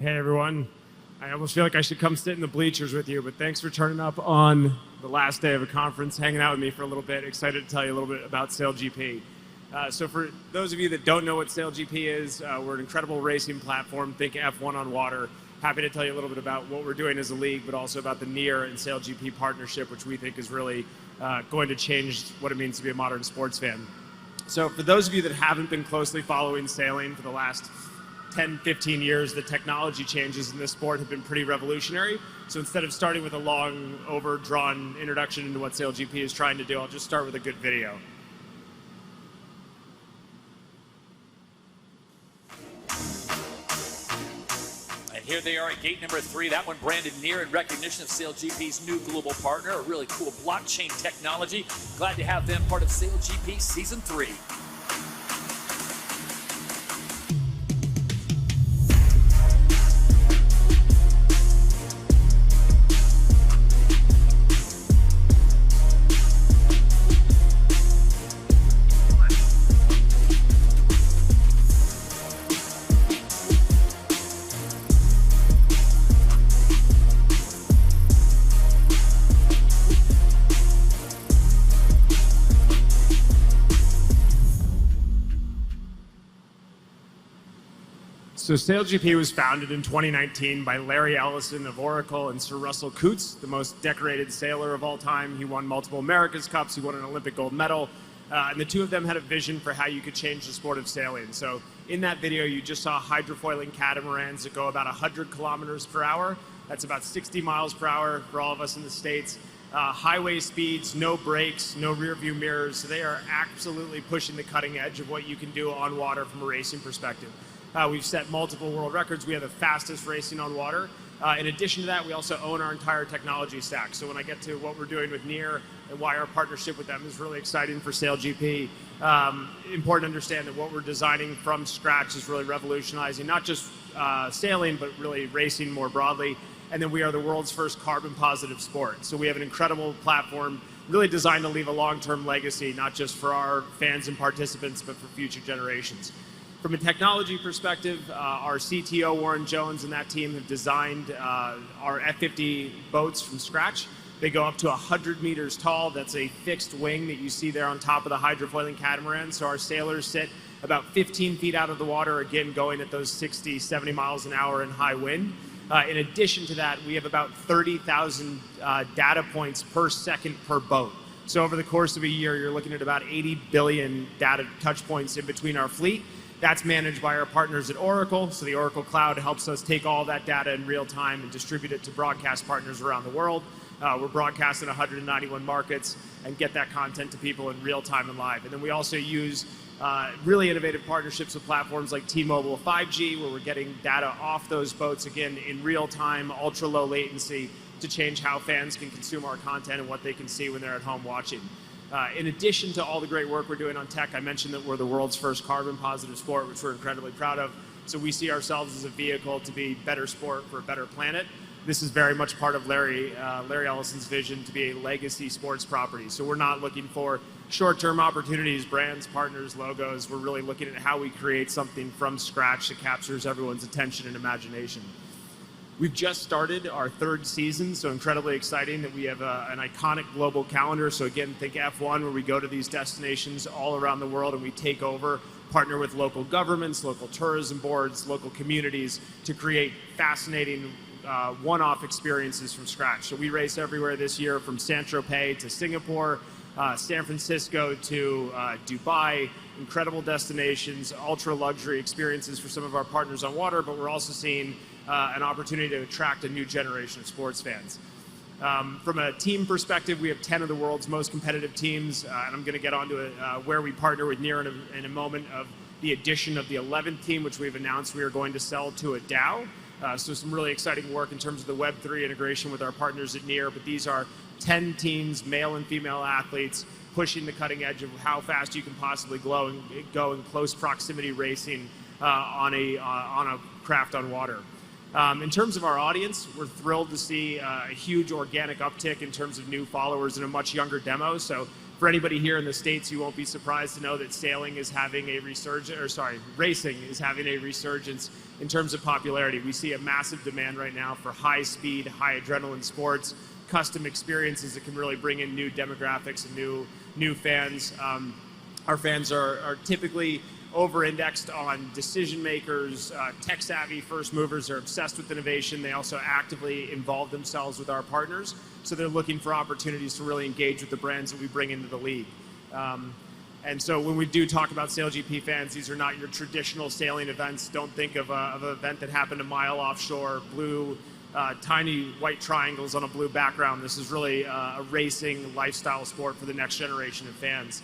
Hey everyone. I almost feel like I should come sit in the bleachers with you, but thanks for turning up on the last day of a conference, hanging out with me for a little bit. Excited to tell you a little bit about SailGP. So for those of you that don't know what SailGP is, we're an incredible racing platform. Think F1 on water. Happy to tell you a little bit about what we're doing as a league, but also about the NEAR and SailGP partnership, which we think is really going to change what it means to be a modern sports fan. So for those of you that haven't been closely following sailing for the last 10, 15 years, the technology changes in this sport have been pretty revolutionary. So instead of starting with a long, overdrawn introduction into what SailGP is trying to do, I'll just start with a good video. And here they are at gate number 3. That one branded NEAR in recognition of SailGP's new global partner, a really cool blockchain technology. Glad to have them part of SailGP Season 3. So SailGP was founded in 2019 by Larry Ellison of Oracle and Sir Russell Coutts, the most decorated sailor of all time. He won multiple America's Cups, he won an Olympic gold medal, and the two of them had a vision for how you could change the sport of sailing. So in that video, you just saw hydrofoiling catamarans that go about 100 kilometers per hour. That's about 60 miles per hour for all of us in the States. Highway speeds, no brakes, no rear view mirrors. So they are absolutely pushing the cutting edge of what you can do on water from a racing perspective. We've set multiple world records. We have the fastest racing on water. In addition to that, we also own our entire technology stack. So when I get to what we're doing with NEAR and why our partnership with them is really exciting for SailGP, important to understand that what we're designing from scratch is really revolutionizing, not just sailing, but really racing more broadly. And then we are the world's first carbon positive sport. So we have an incredible platform really designed to leave a long-term legacy, not just for our fans and participants, but for future generations. From a technology perspective, our CTO, Warren Jones, and that team have designed our F50 boats from scratch. They go up to 100 meters tall. That's a fixed wing that you see there on top of the hydrofoiling catamaran. So our sailors sit about 15 feet out of the water, again, going at those 60, 70 miles an hour in high wind. In addition to that, we have about 30,000 data points per second per boat. So over the course of a year, you're looking at about 80 billion data touch points in between our fleet. That's managed by our partners at Oracle. So the Oracle Cloud helps us take all that data in real time and distribute it to broadcast partners around the world. We're broadcasting 191 markets and get that content to people in real time and live. And then we also use really innovative partnerships with platforms like T-Mobile 5G, where we're getting data off those boats, again, in real time, ultra low latency, to change how fans can consume our content and what they can see when they're at home watching. In addition to all the great work we're doing on tech, I mentioned that we're the world's first carbon positive sport, which we're incredibly proud of. So we see ourselves as a vehicle to be better sport for a better planet. This is very much part of Larry Ellison's vision to be a legacy sports property. So we're not looking for short-term opportunities, brands, partners, logos. We're really looking at how we create something from scratch that captures everyone's attention and imagination. We've just started our 3rd season, so incredibly exciting that we have an iconic global calendar. So again, think F1, where we go to these destinations all around the world and we take over, partner with local governments, local tourism boards, local communities to create fascinating one-off experiences from scratch. So we race everywhere this year, from Saint-Tropez to Singapore, San Francisco to Dubai. Incredible destinations, ultra luxury experiences for some of our partners on water, but we're also seeing an opportunity to attract a new generation of sports fans. From a team perspective, we have 10 of the world's most competitive teams, and I'm going to get onto where we partner with NEAR in a moment, of the addition of the 11th team, which we've announced we are going to sell to a DAO. So some really exciting work in terms of the Web3 integration with our partners at NEAR, but these are 10 teams, male and female athletes, pushing the cutting edge of how fast you can possibly go in close proximity racing on a craft on water. In terms of our audience, we're thrilled to see a huge organic uptick in terms of new followers in a much younger demo. So For anybody here in the States, you won't be surprised to know that racing is having a resurgence in terms of popularity. We see a massive demand right now for high speed, high adrenaline sports, custom experiences that can really bring in new demographics and new fans. Our fans are typically over-indexed on decision makers, tech-savvy first movers. Are obsessed with innovation. They also actively involve themselves with our partners, so they're looking for opportunities to really engage with the brands that we bring into the league. And so when we do talk about SailGP fans, these are not your traditional sailing events. Don't think of an event that happened a mile offshore, blue, tiny white triangles on a blue background. This is really a racing lifestyle sport for the next generation of fans.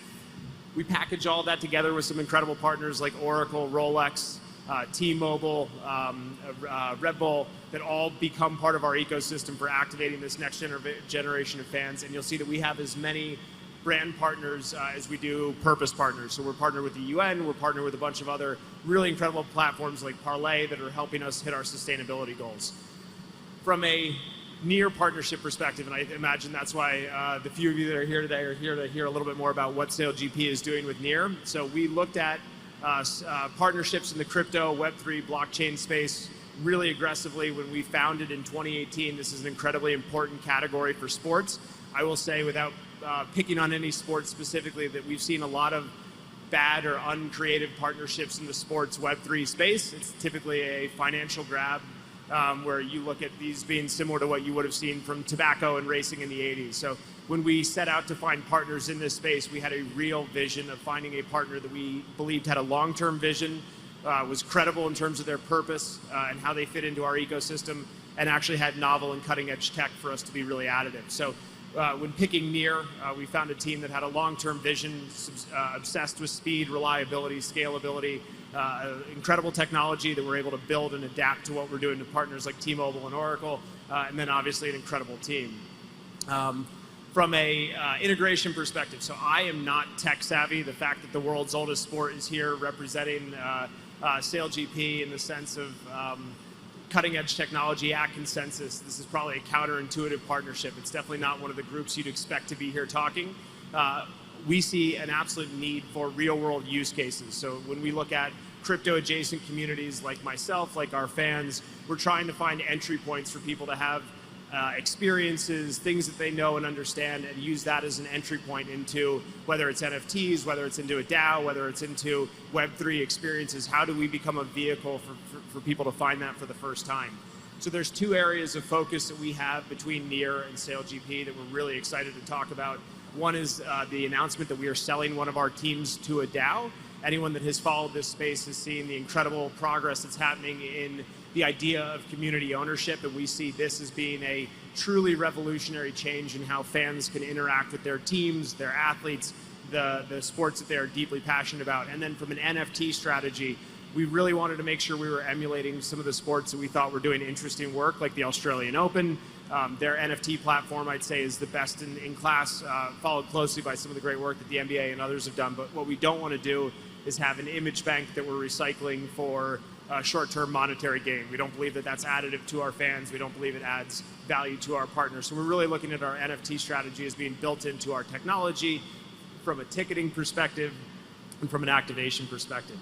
We package all that together with some incredible partners like Oracle, Rolex, T-Mobile, Red Bull, that all become part of our ecosystem for activating this next generation of fans. And you'll see that we have as many brand partners as we do purpose partners. So we're partnered with the UN, we're partnered with a bunch of other really incredible platforms like Parlay that are helping us hit our sustainability goals. From a near partnership perspective, and I imagine that's why the few of you that are here today are here to hear a little bit more about what SailGP is doing with near. So we looked at partnerships in the crypto, Web3, blockchain space really aggressively when we founded in 2018. This is an incredibly important category for sports. I will say, without picking on any sport specifically, that we've seen a lot of bad or uncreative partnerships in the sports Web3 space. It's typically a financial grab, where you look at these being similar to what you would have seen from tobacco and racing in the 80s. So when we set out to find partners in this space, we had a real vision of finding a partner that we believed had a long-term vision, was credible in terms of their purpose and how they fit into our ecosystem, and actually had novel and cutting-edge tech for us to be really additive. So when picking near, we found a team that had a long-term vision, obsessed with speed, reliability, scalability, incredible technology that we're able to build and adapt to what we're doing to partners like T-Mobile and Oracle, and then obviously an incredible team. From a integration perspective, so I am not tech savvy. The fact that the world's oldest sport is here representing SailGP in the sense of cutting edge technology at consensus. This is probably a counterintuitive partnership. It's definitely not one of the groups you'd expect to be here talking. We see an absolute need for real world use cases. So when we look at crypto adjacent communities like myself, like our fans, we're trying to find entry points for people to have experiences, things that they know and understand, and use that as an entry point into whether it's NFTs, whether it's into a DAO, whether it's into Web3 experiences. How do we become a vehicle for people to find that for the first time? So there's two areas of focus that we have between Near and SailGP that we're really excited to talk about. One is the announcement that we are selling one of our teams to a DAO. Anyone that has followed this space has seen the incredible progress that's happening in the idea of community ownership, and we see this as being a truly revolutionary change in how fans can interact with their teams, their athletes, the sports that they are deeply passionate about. And then from an NFT strategy, we really wanted to make sure we were emulating some of the sports that we thought were doing interesting work, like the Australian Open. Their NFT platform, I'd say, is the best in class, followed closely by some of the great work that the NBA and others have done. But what we don't want to do is have an image bank that we're recycling for short-term monetary gain. We don't believe that that's additive to our fans. We don't believe it adds value to our partners. So we're really looking at our NFT strategy as being built into our technology from a ticketing perspective and from an activation perspective.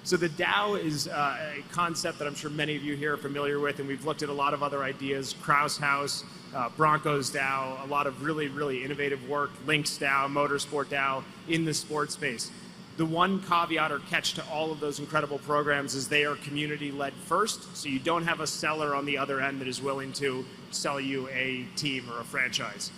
So the DAO is a concept that I'm sure many of you here are familiar with, and we've looked at a lot of other ideas, Kraus House, Broncos DAO, a lot of really, really innovative work, Lynx DAO, Motorsport DAO in the sports space. The one caveat or catch to all of those incredible programs is they are community-led first, so you don't have a seller on the other end that is willing to sell you a team or a franchise.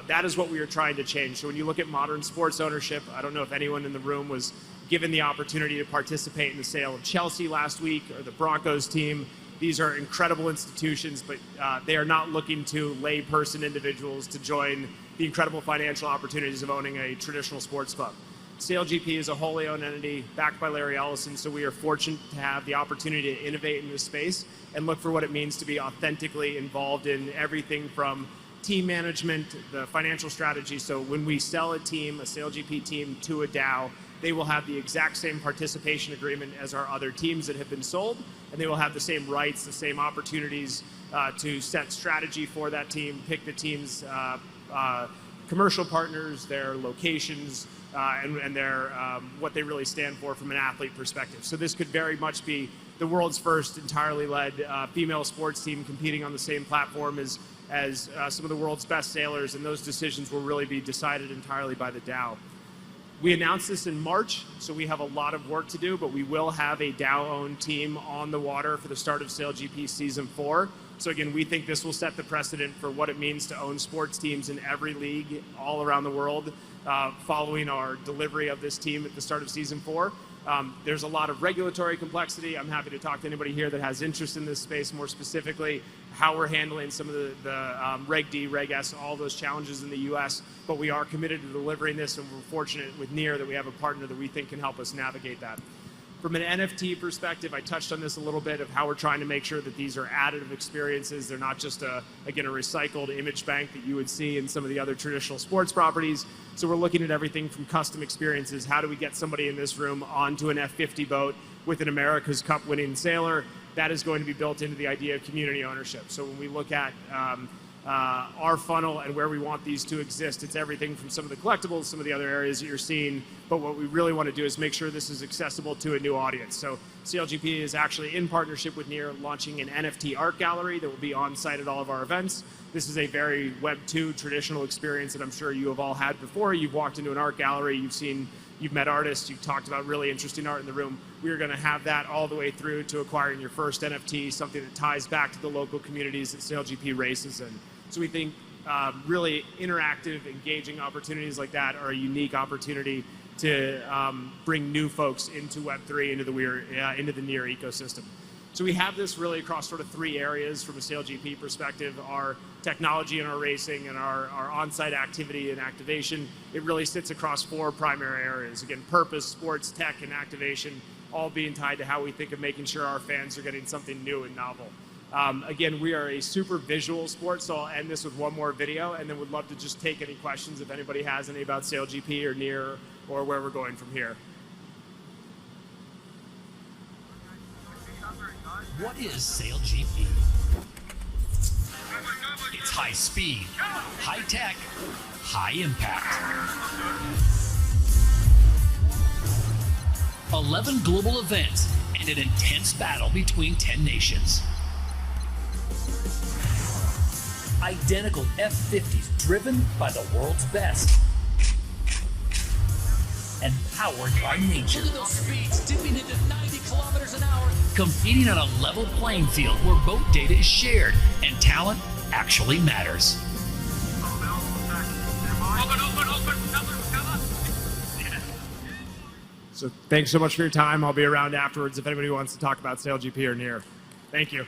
That is what we are trying to change. So when you look at modern sports ownership, I don't know if anyone in the room was given the opportunity to participate in the sale of Chelsea last week or the Broncos team. These are incredible institutions, but they are not looking to layperson individuals to join the incredible financial opportunities of owning a traditional sports club. SailGP is a wholly owned entity backed by Larry Ellison, so we are fortunate to have the opportunity to innovate in this space and look for what it means to be authentically involved in everything from team management, the financial strategy. So when we sell a team, a SailGP team, to a DAO, they will have the exact same participation agreement as our other teams that have been sold, and they will have the same rights, the same opportunities to set strategy for that team, pick the team's commercial partners, their locations, and their what they really stand for from an athlete perspective. So this could very much be the world's first entirely led female sports team competing on the same platform as some of the world's best sailors, and those decisions will really be decided entirely by the Dow. We announced this in March, so we have a lot of work to do, but we will have a Dow-owned team on the water for the start of SailGP Season 4. So again, we think this will set the precedent for what it means to own sports teams in every league all around the world following our delivery of this team at the start of Season 4. There's a lot of regulatory complexity. I'm happy to talk to anybody here that has interest in this space more specifically, how we're handling some of the Reg D, Reg S, all those challenges in the U.S., but we are committed to delivering this, and we're fortunate with NEAR that we have a partner that we think can help us navigate that. From an NFT perspective, I touched on this a little bit of how we're trying to make sure that these are additive experiences. They're not just, again, a recycled image bank that you would see in some of the other traditional sports properties. So we're looking at everything from custom experiences. How do we get somebody in this room onto an F-50 boat with an America's Cup winning sailor? That is going to be built into the idea of community ownership. So when we look at our funnel and where we want these to exist, it's everything from some of the collectibles, some of the other areas that you're seeing, but what we really want to do is make sure this is accessible to a new audience. So SailGP is actually in partnership with NEAR launching an NFT art gallery that will be on site at all of our events. This is a very Web 2 traditional experience that I'm sure you have all had before. You've walked into an art gallery, you've met artists, you've talked about really interesting art in the room. We are going to have that all the way through to acquiring your first NFT, something that ties back to the local communities that SailGP races in. So we think really interactive, engaging opportunities like that are a unique opportunity to bring new folks into Web3, into the NEAR ecosystem. So we have this really across sort of three areas from a SailGP perspective: our technology and our racing and our on-site activity and activation. It really sits across four primary areas. Again, purpose, sports, tech, and activation, all being tied to how we think of making sure our fans are getting something new and novel. Again, we are a super visual sport, so I'll end this with one more video, and then would love to just take any questions if anybody has any about SailGP or NEAR or where we're going from here. What is SailGP? It's high speed, high tech, high impact. 11 global events and an intense battle between 10 nations. Identical F-50s driven by the world's best and powered by nature. Look at those speeds, dipping into 90 kilometers an hour. Competing on a level playing field where boat data is shared and talent actually matters. So thanks so much for your time. I'll be around afterwards if anybody wants to talk about SailGP or NEAR. Thank you.